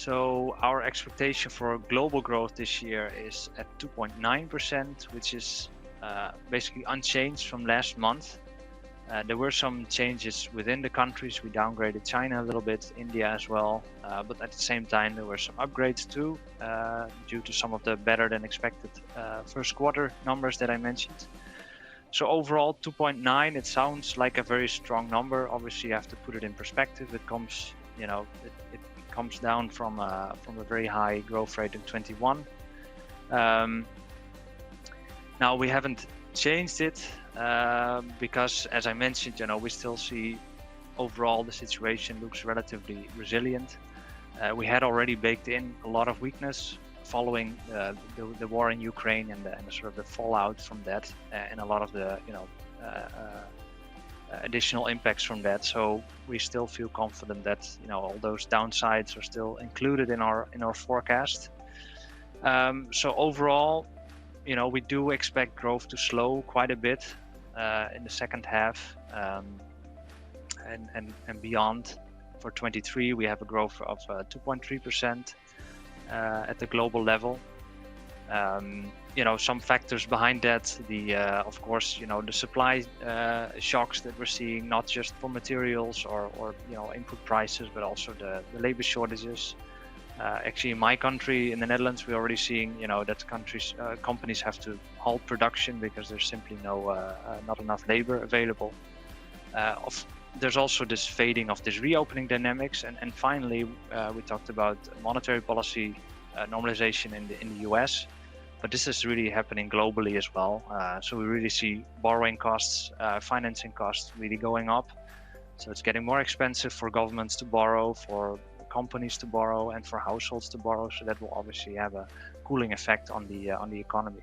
So our expectation for global growth this year is at 2.9%, which is basically unchanged from last month. There were some changes within the countries. We downgraded China a little bit, India as well, but at the same time there were some upgrades too, due to some of the better than expected first quarter numbers that I mentioned. So overall 2.9, it sounds like a very strong number. Obviously you have to put it in perspective. It comes, it comes down from a very high growth rate in 21. Now we haven't changed it because, as I mentioned, we still see overall the situation looks relatively resilient. We had already baked in a lot of weakness following the war in Ukraine and the sort of the fallout from that, and a lot of the additional impacts from that. So we still feel confident that all those downsides are still included in our forecast. So overall, we do expect growth to slow quite a bit in the second half, and beyond. For 23, we have a growth of 2.3% at the global level. Some factors behind that, of course, the supply shocks that we're seeing, not just for materials or input prices, but also the labor shortages. Actually, in my country, in the Netherlands, we're already seeing, that companies have to halt production because there's simply not enough labor available. There's also this fading of this reopening dynamics, and finally, we talked about monetary policy normalization in the US, but this is really happening globally as well. So we really see borrowing costs, financing costs really going up. So it's getting more expensive for governments to borrow, for companies to borrow, and for households to borrow. So that will obviously have a cooling effect on the economy.